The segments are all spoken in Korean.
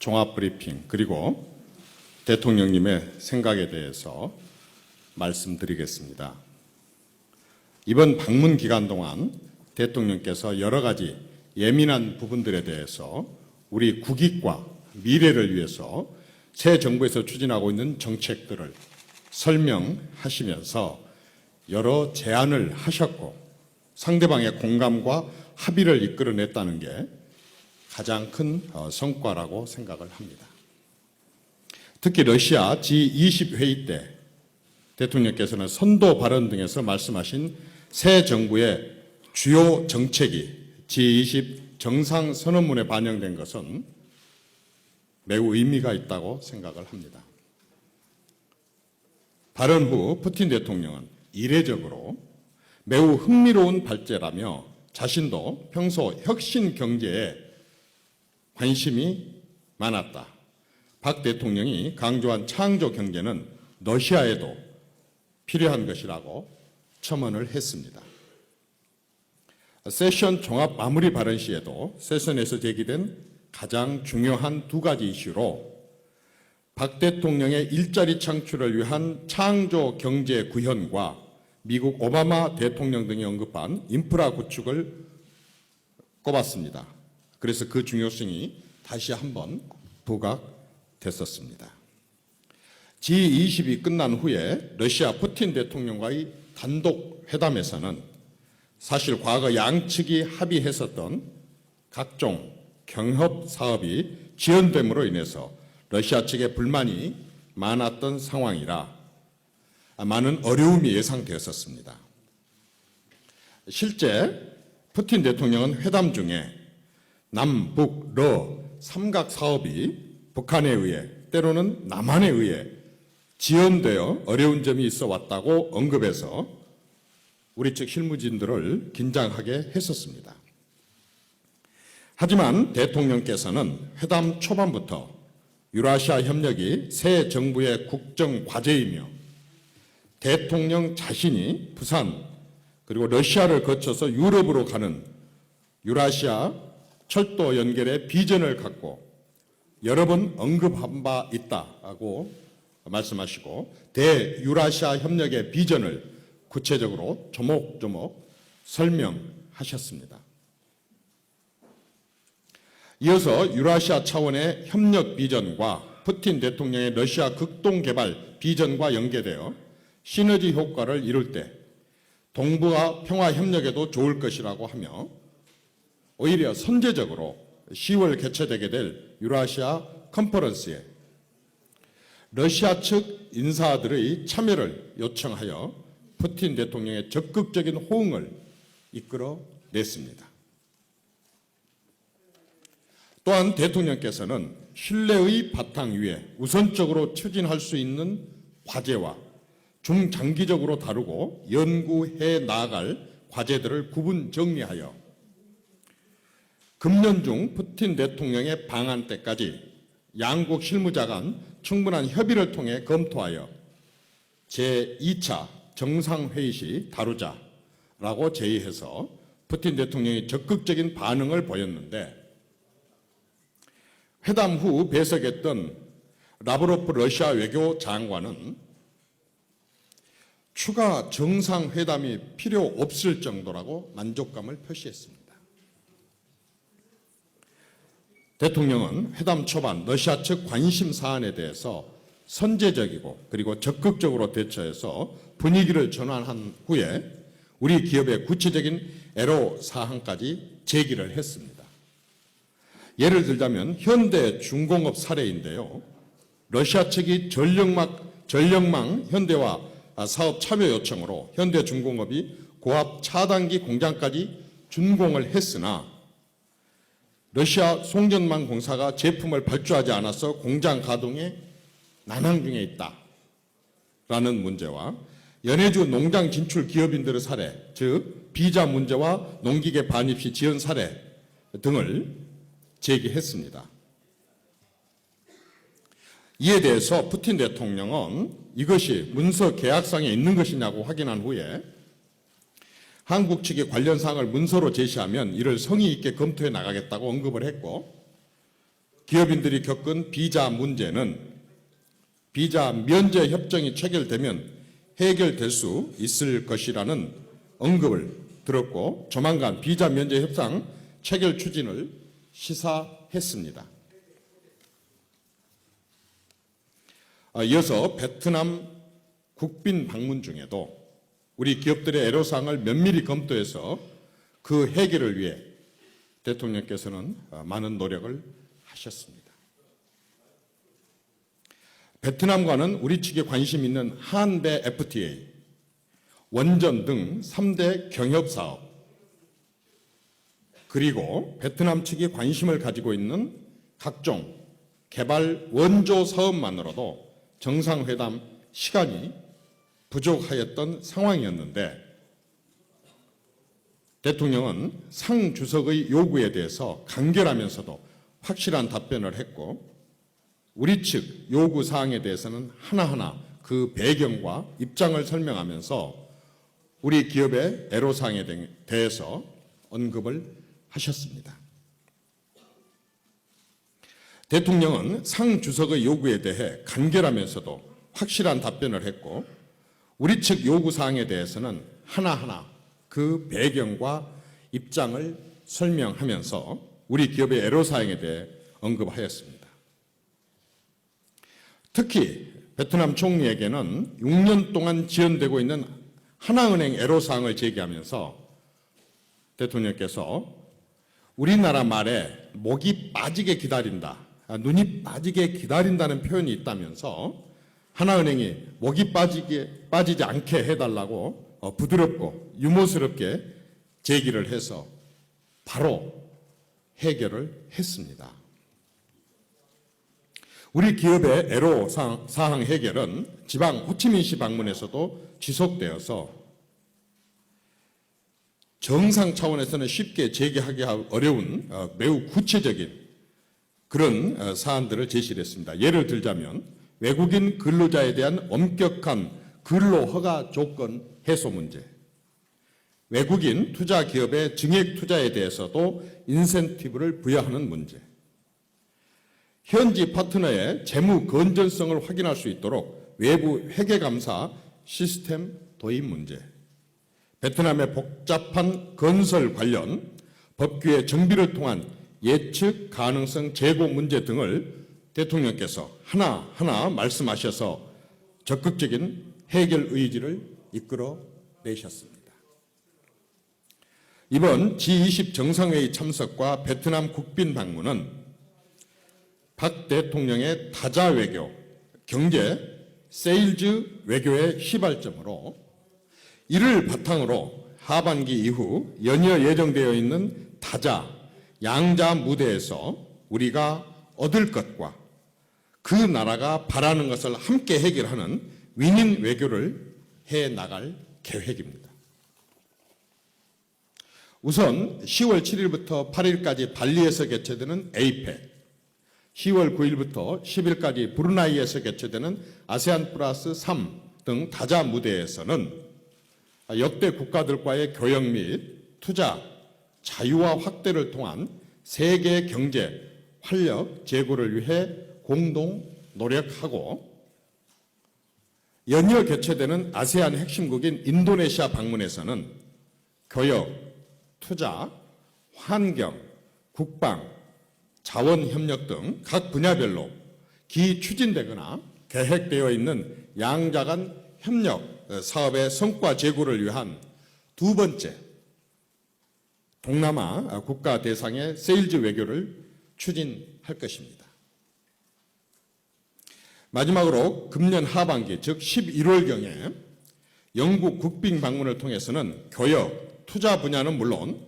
종합 브리핑 그리고 대통령님의 생각에 대해서 말씀드리겠습니다. 이번 방문 기간 동안 대통령께서 여러 가지 예민한 부분들에 대해서 우리 국익과 미래를 위해서 새 정부에서 추진하고 있는 정책들을 설명하시면서 여러 제안을 하셨고 상대방의 공감과 합의를 이끌어냈다는 게 가장 큰 성과라고 생각을 합니다. 특히 러시아 G20 회의 때 대통령께서는 선도 발언 등에서 말씀하신 새 정부의 주요 정책이 G20 정상선언문에 반영된 것은 매우 의미가 있다고 생각을 합니다. 발언 후 푸틴 대통령은 이례적으로 매우 흥미로운 발제라며 자신도 평소 혁신 경제에 관심이 많았다. 박 대통령이 강조한 창조 경제는 러시아에도 필요한 것이라고 첨언을 했습니다. 세션 종합 마무리 발언 시에도 세션에서 제기된 가장 중요한 두 가지 이슈로 박 대통령의 일자리 창출을 위한 창조 경제 구현과 미국 오바마 대통령 등이 언급한 인프라 구축을 꼽았습니다. 그래서 그 중요성이 다시 한번 부각됐었습니다. G20이 끝난 후에 러시아 푸틴 대통령과의 단독 회담에서는 사실 과거 양측이 합의했었던 각종 경협 사업이 지연됨으로 인해서 러시아 측의 불만이 많았던 상황이라 많은 어려움이 예상되었습니다. 실제 푸틴 대통령은 회담 중에 남북, 러 삼각 사업이 북한에 의해 때로는 남한에 의해 지연되어 어려운 점이 있어 왔다고 언급해서 우리 측 실무진들을 긴장하게 했었습니다. 하지만 대통령께서는 회담 초반부터 유라시아 협력이 새 정부의 국정 과제이며 대통령 자신이 부산 그리고 러시아를 거쳐서 유럽으로 가는 유라시아 철도 연결의 비전을 갖고 여러 번 언급한 바 있다고 말씀하시고 대유라시아 협력의 비전을 구체적으로 조목조목 설명하셨습니다. 이어서 유라시아 차원의 협력 비전과 푸틴 대통령의 러시아 극동 개발 비전과 연계되어 시너지 효과를 이룰 때 동북아 평화 협력에도 좋을 것이라고 하며 오히려 선제적으로 10월 개최되게 될 유라시아 컨퍼런스에 러시아 측 인사들의 참여를 요청하여 푸틴 대통령의 적극적인 호응을 이끌어냈습니다. 또한 대통령께서는 신뢰의 바탕 위에 우선적으로 추진할 수 있는 과제와 중장기적으로 다루고 연구해 나아갈 과제들을 구분 정리하여 금년 중 푸틴 대통령의 방한 때까지 양국 실무자 간 충분한 협의를 통해 검토하여 제2차 정상회의 시 다루자라고 제의해서 푸틴 대통령이 적극적인 반응을 보였는데 회담 후 배석했던 라브로프 러시아 외교장관은 추가 정상회담이 필요 없을 정도라고 만족감을 표시했습니다. 대통령은 회담 초반 러시아 측 관심 사안에 대해서 선제적이고 그리고 적극적으로 대처해서 분위기를 전환한 후에 우리 기업의 구체적인 애로사항까지 제기를 했습니다. 예를 들자면 현대중공업 사례인데요. 러시아 측이 전력망 현대화 사업 참여 요청으로 현대중공업이 고압 차단기 공장까지 준공을 했으나 러시아 송전망 공사가 제품을 발주하지 않아서 공장 가동에 난항 중에 있다라는 문제와 연해주 농장 진출 기업인들의 사례, 즉 비자 문제와 농기계 반입시 지연 사례 등을 제기했습니다. 이에 대해서 푸틴 대통령은 이것이 문서 계약상에 있는 것이냐고 확인한 후에 한국 측이 관련 사항을 문서로 제시하면 이를 성의 있게 검토해 나가겠다고 언급을 했고 기업인들이 겪은 비자 문제는 비자 면제 협정이 체결되면 해결될 수 있을 것이라는 언급을 들었고 조만간 비자 면제 협상 체결 추진을 시사했습니다. 이어서 베트남 국빈 방문 중에도 우리 기업들의 애로사항을 면밀히 검토해서 그 해결을 위해 대통령께서는 많은 노력을 하셨습니다. 베트남과는 우리 측에 관심 있는 한배 FTA, 원전 등 3대 경협사업, 그리고 베트남 측이 관심을 가지고 있는 각종 개발 원조 사업만으로도 정상회담 시간이 부족하였던 상황이었는데 대통령은 상 주석의 요구에 대해서 간결하면서도 확실한 답변을 했고 우리 측 요구 사항에 대해서는 하나하나 그 배경과 입장을 설명하면서 우리 기업의 애로사항에 대해서 언급을 하셨습니다. 대통령은 상 주석의 요구에 대해 간결하면서도 확실한 답변을 했고 우리 측 요구 사항에 대해서는 하나하나 그 배경과 입장을 설명하면서 우리 기업의 애로사항에 대해 언급하였습니다. 특히 베트남 총리에게는 6년 동안 지연되고 있는 하나은행 애로사항을 제기하면서 대통령께서 우리나라 말에 목이 빠지게 기다린다, 눈이 빠지게 기다린다는 표현이 있다면서 하나은행이 목이 빠지지 않게 해달라고 부드럽고 유머스럽게 제기를 해서 바로 해결을 했습니다. 우리 기업의 애로사항 해결은 지방 호치민시 방문에서도 지속되어서 정상 차원에서는 쉽게 제기하기 어려운 매우 구체적인 그런 사안들을 제시를 했습니다. 예를 들자면 외국인 근로자에 대한 엄격한 근로허가 조건 해소 문제, 외국인 투자 기업의 증액 투자에 대해서도 인센티브를 부여하는 문제, 현지 파트너의 재무 건전성을 확인할 수 있도록 외부 회계감사 시스템 도입 문제, 베트남의 복잡한 건설 관련 법규의 정비를 통한 예측 가능성 제고 문제 등을 대통령께서 하나하나 말씀하셔서 적극적인 해결 의지를 이끌어내셨습니다. 이번 G20 정상회의 참석과 베트남 국빈 방문은 박 대통령의 다자 외교, 경제, 세일즈 외교의 시발점으로 이를 바탕으로 하반기 이후 연이어 예정되어 있는 다자, 양자 무대에서 우리가 얻을 것과 그 나라가 바라는 것을 함께 해결하는 윈윈 외교를 해나갈 계획입니다. 우선 10월 7일부터 8일까지 발리에서 개최되는 에이펙, 10월 9일부터 10일까지 브루나이에서 개최되는 아세안 플러스 3 등 다자 무대에서는 역대 국가들과의 교역 및 투자, 자유화 확대를 통한 세계 경제 활력 제고를 위해 공동 노력하고 연이어 개최되는 아세안 핵심국인 인도네시아 방문에서는 교역, 투자, 환경, 국방, 자원협력 등 각 분야별로 기추진되거나 계획되어 있는 양자 간 협력 사업의 성과 제고를 위한 두 번째 동남아 국가 대상의 세일즈 외교를 추진할 것입니다. 마지막으로 금년 하반기 즉 11월경에 영국 국빈 방문을 통해서는 교역, 투자 분야는 물론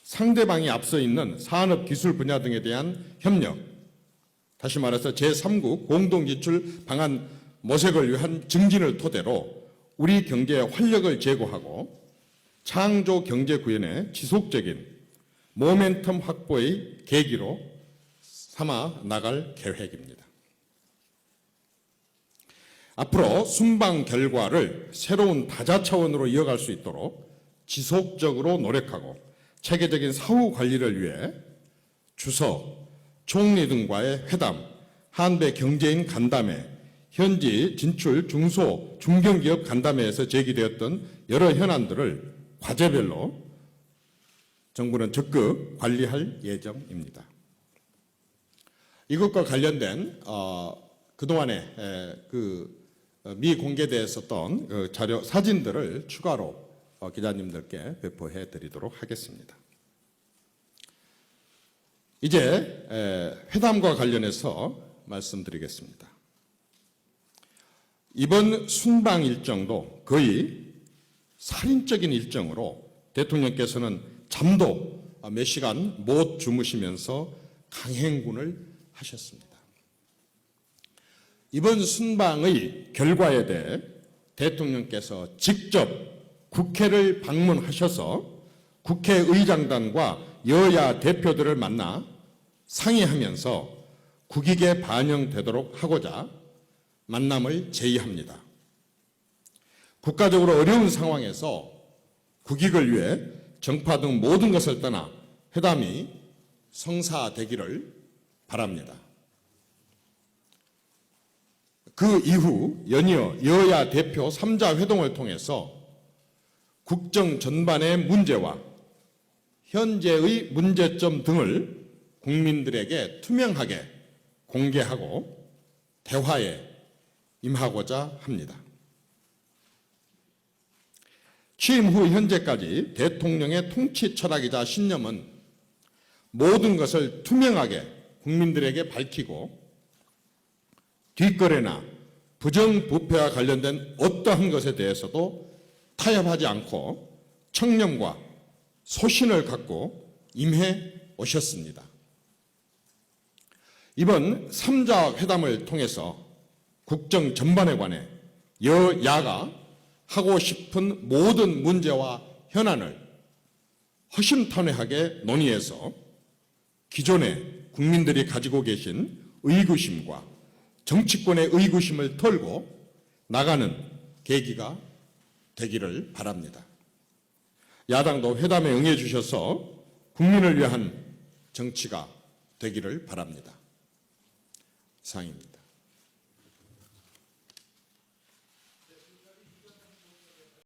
상대방이 앞서 있는 산업 기술 분야 등에 대한 협력, 다시 말해서 제3국 공동지출 방안 모색을 위한 증진을 토대로 우리 경제에 활력을 제고하고 창조 경제 구현의 지속적인 모멘텀 확보의 계기로 삼아 나갈 계획입니다. 앞으로 순방 결과를 새로운 다자 차원으로 이어갈 수 있도록 지속적으로 노력하고 체계적인 사후 관리를 위해 주석, 총리 등과의 회담, 한배 경제인 간담회, 현지 진출 중소 중견기업 간담회에서 제기되었던 여러 현안들을 과제별로 정부는 적극 관리할 예정입니다. 이것과 관련된 그동안에 미공개되어 있었던 자료 사진들을 추가로 기자님들께 배포해 드리도록 하겠습니다. 이제 회담과 관련해서 말씀드리겠습니다. 이번 순방 일정도 거의 살인적인 일정으로 대통령께서는 잠도 몇 시간 못 주무시면서 강행군을 하셨습니다. 이번 순방의 결과에 대해 대통령께서 직접 국회를 방문하셔서 국회의장단과 여야 대표들을 만나 상의하면서 국익에 반영되도록 하고자 만남을 제의합니다. 국가적으로 어려운 상황에서 국익을 위해 정파 등 모든 것을 떠나 회담이 성사되기를 바랍니다. 그 이후 연이어 여야 대표 3자 회동을 통해서 국정 전반의 문제와 현재의 문제점 등을 국민들에게 투명하게 공개하고 대화에 임하고자 합니다. 취임 후 현재까지 대통령의 통치 철학이자 신념은 모든 것을 투명하게 국민들에게 밝히고 뒷거래나 부정부패와 관련된 어떠한 것에 대해서도 타협하지 않고 청렴과 소신을 갖고 임해 오셨습니다. 이번 3자 회담을 통해서 국정 전반에 관해 여야가 하고 싶은 모든 문제와 현안을 허심탄회하게 논의해서 기존에 국민들이 가지고 계신 의구심과 정치권의 의구심을 털고 나가는 계기가 되기를 바랍니다. 야당도 회담에 응해 주셔서 국민을 위한 정치가 되기를 바랍니다. 이상입니다.